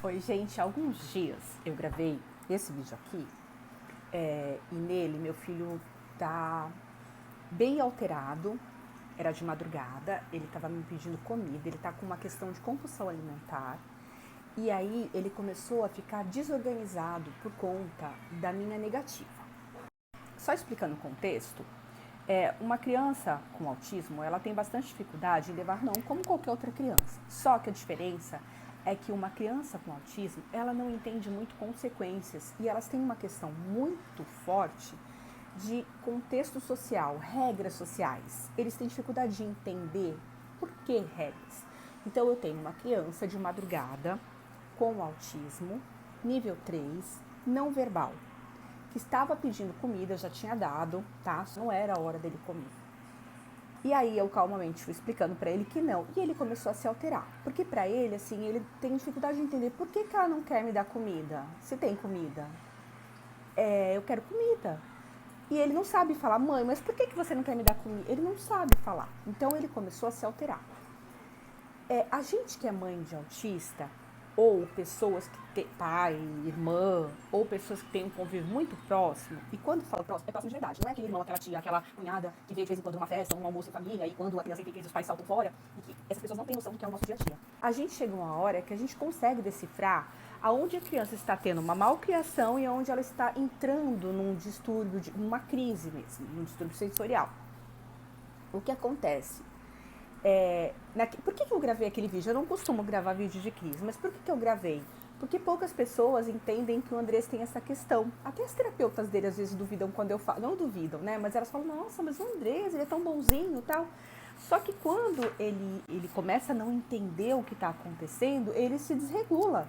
Oi, gente, há alguns dias eu gravei esse vídeo aqui e nele meu filho tá bem alterado, era de madrugada, ele estava me pedindo comida, ele tá com uma questão de compulsão alimentar e aí ele começou a ficar desorganizado por conta da minha negativa. Só explicando o contexto, uma criança com autismo, ela tem bastante dificuldade em levar não como qualquer outra criança. Só que a diferença é que uma criança com autismo, ela não entende muito consequências e elas têm uma questão muito forte de contexto social, regras sociais. Eles têm dificuldade de entender por que regras. Então eu tenho uma criança de madrugada com autismo, nível 3, não verbal, que estava pedindo comida, eu já tinha dado, tá? Não era a hora dele comer. E aí eu calmamente fui explicando para ele que não. E ele começou a se alterar. Porque para ele, assim, ele tem dificuldade de entender por que ela não quer me dar comida. Se tem comida. Eu quero comida. E ele não sabe falar, mãe, mas por que você não quer me dar comida? Ele não sabe falar. Então ele começou a se alterar. A gente que é mãe de autista, ou pessoas que têm pai, irmã, ou pessoas que têm um convívio muito próximo, e quando falo próximo, é próximo de verdade, não é aquele irmão, aquela tia, aquela cunhada que veio de vez em quando numa festa, um almoço em família, e quando a criança entende, os pais saltam fora, e que essas pessoas não têm noção do que é o nosso dia a dia. A gente chega uma hora que a gente consegue decifrar aonde a criança está tendo uma malcriação e aonde ela está entrando num distúrbio, numa crise mesmo, num distúrbio sensorial. O que acontece? Por que eu gravei aquele vídeo? Eu não costumo gravar vídeo de crise, mas por que eu gravei? Porque poucas pessoas entendem que o Andrés tem essa questão. Até as terapeutas dele às vezes duvidam quando eu falo. Não duvidam, né? Mas elas falam, nossa, mas o Andrés, ele é tão bonzinho e tal. Só que quando ele começa a não entender o que está acontecendo, ele se desregula.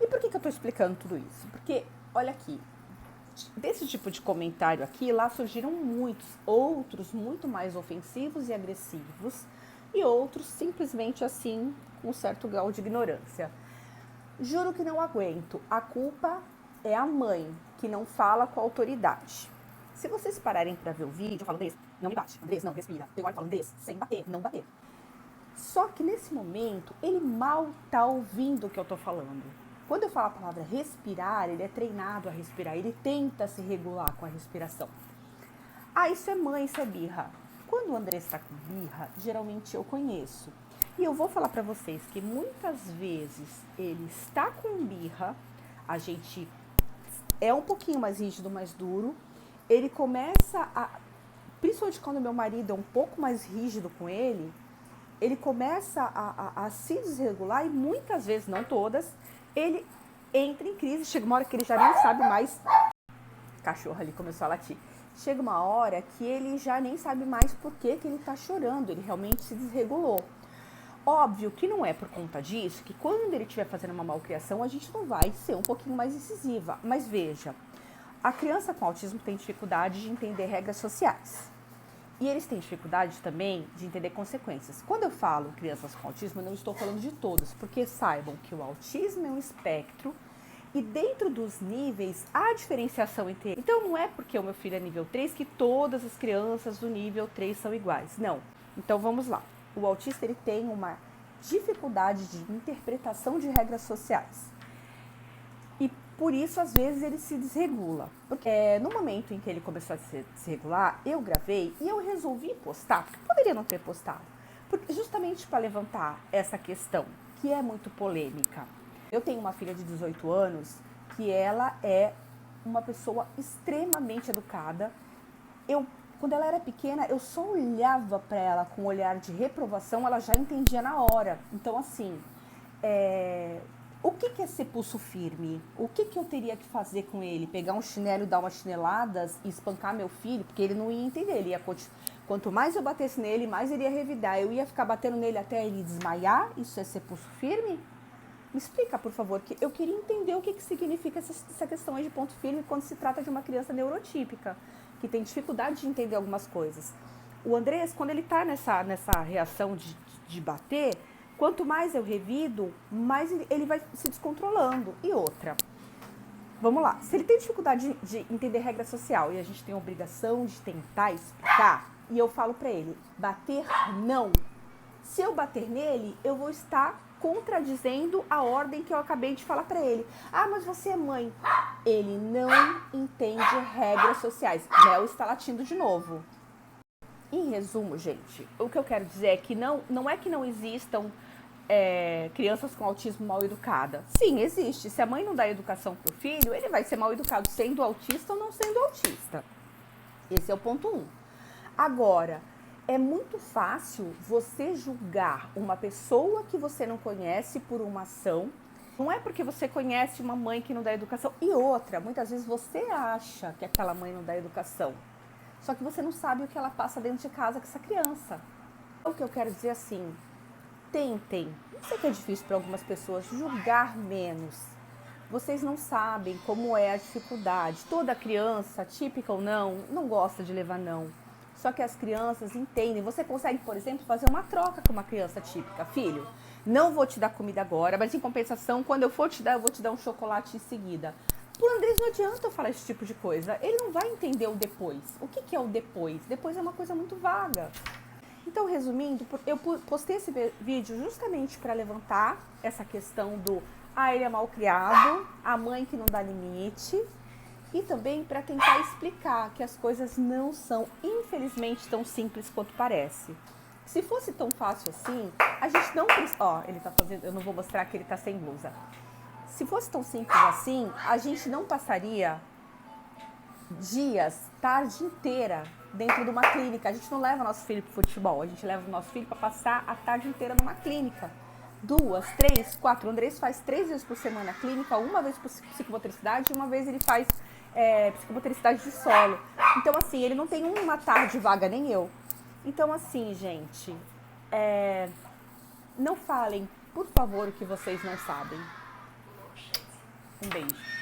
E por que eu estou explicando tudo isso? Porque, olha aqui, desse tipo de comentário aqui, lá surgiram muitos, outros muito mais ofensivos e agressivos, e outros simplesmente assim, com um certo grau de ignorância. Juro que não aguento, a culpa é a mãe, que não fala com a autoridade. Se vocês pararem para ver o vídeo, eu falo, Andrés, não me bate, Andrés, não, respira. Eu olho e falo, Andrés, sem bater, não bater. Só que nesse momento, ele mal tá ouvindo o que eu tô falando. Quando eu falo a palavra respirar, ele é treinado a respirar, ele tenta se regular com a respiração. Isso é mãe, isso é birra. Quando o André está com birra, geralmente eu conheço. E eu vou falar para vocês que muitas vezes ele está com birra, a gente é um pouquinho mais rígido, mais duro, ele começa a, principalmente quando meu marido é um pouco mais rígido com ele começa a se desregular e muitas vezes, não todas, ele entra em crise, chega uma hora que ele já nem sabe mais, o cachorro ali começou a latir, chega uma hora que ele já nem sabe mais por que ele está chorando, ele realmente se desregulou. Óbvio que não é por conta disso, que quando ele estiver fazendo uma malcriação, a gente não vai ser um pouquinho mais incisiva, mas veja, a criança com autismo tem dificuldade de entender regras sociais. E eles têm dificuldade também de entender consequências. Quando eu falo crianças com autismo, eu não estou falando de todos, porque saibam que o autismo é um espectro e dentro dos níveis há diferenciação entre eles. Então não é porque o meu filho é nível 3 que todas as crianças do nível 3 são iguais. Não. Então vamos lá. O autista ele tem uma dificuldade de interpretação de regras sociais. E por isso, às vezes, ele se desregula. Porque no momento em que ele começou a se desregular, eu gravei e eu resolvi postar, porque poderia não ter postado, justamente para levantar essa questão, que é muito polêmica. Eu tenho uma filha de 18 anos, que ela é uma pessoa extremamente educada. Quando ela era pequena, eu só olhava para ela com um olhar de reprovação, ela já entendia na hora. Então, assim, o que é ser pulso firme? O que eu teria que fazer com ele? Pegar um chinelo, dar umas chineladas e espancar meu filho? Porque ele não ia entender. Ele ia, quanto mais eu batesse nele, mais ele ia revidar. Eu ia ficar batendo nele até ele desmaiar? Isso é ser pulso firme? Me explica, por favor, que eu queria entender o que significa essa questão aí de ponto firme quando se trata de uma criança neurotípica, que tem dificuldade de entender algumas coisas. O Andrés, quando ele está nessa reação de bater, quanto mais eu revido, mais ele vai se descontrolando. E outra, vamos lá, se ele tem dificuldade de entender regra social e a gente tem a obrigação de tentar explicar, e eu falo para ele, bater não. Se eu bater nele, eu vou estar contradizendo a ordem que eu acabei de falar para ele. Ah, mas você é mãe. Ele não entende regras sociais. Mel está latindo de novo. Em resumo, gente, o que eu quero dizer é que não é que não existam crianças com autismo mal educadas. Sim, existe. Se a mãe não dá educação pro filho, ele vai ser mal educado sendo autista ou não sendo autista. Esse é o ponto 1. Agora, é muito fácil você julgar uma pessoa que você não conhece por uma ação. Não é porque você conhece uma mãe que não dá educação. E outra, muitas vezes você acha que aquela mãe não dá educação. Só que você não sabe o que ela passa dentro de casa com essa criança. O que eu quero dizer assim, tentem, eu sei que é difícil para algumas pessoas, julgar menos. Vocês não sabem como é a dificuldade. Toda criança, típica ou não gosta de levar não. Só que as crianças entendem. Você consegue, por exemplo, fazer uma troca com uma criança típica. Filho, não vou te dar comida agora, mas em compensação, quando eu for te dar, eu vou te dar um chocolate em seguida. Pro Andrés não adianta eu falar esse tipo de coisa. Ele não vai entender o depois. O que é o depois? Depois é uma coisa muito vaga. Então, resumindo, eu postei esse vídeo justamente para levantar essa questão do ele é mal criado, a mãe que não dá limite, e também para tentar explicar que as coisas não são, infelizmente, tão simples quanto parece. Se fosse tão fácil assim, a gente não precisa... ele tá fazendo... Eu não vou mostrar que ele tá sem blusa. Se fosse tão simples assim, a gente não passaria dias, tarde inteira dentro de uma clínica. A gente não leva nosso filho para futebol, a gente leva o nosso filho para passar a tarde inteira numa clínica. 2, 3, 4. O Andrés faz 3 vezes por semana a clínica, uma vez por psicomotricidade e uma vez ele faz psicomotricidade de solo. Então, assim, ele não tem uma tarde vaga, nem eu. Então, assim, gente, não falem, por favor, o que vocês não sabem. Um beijo.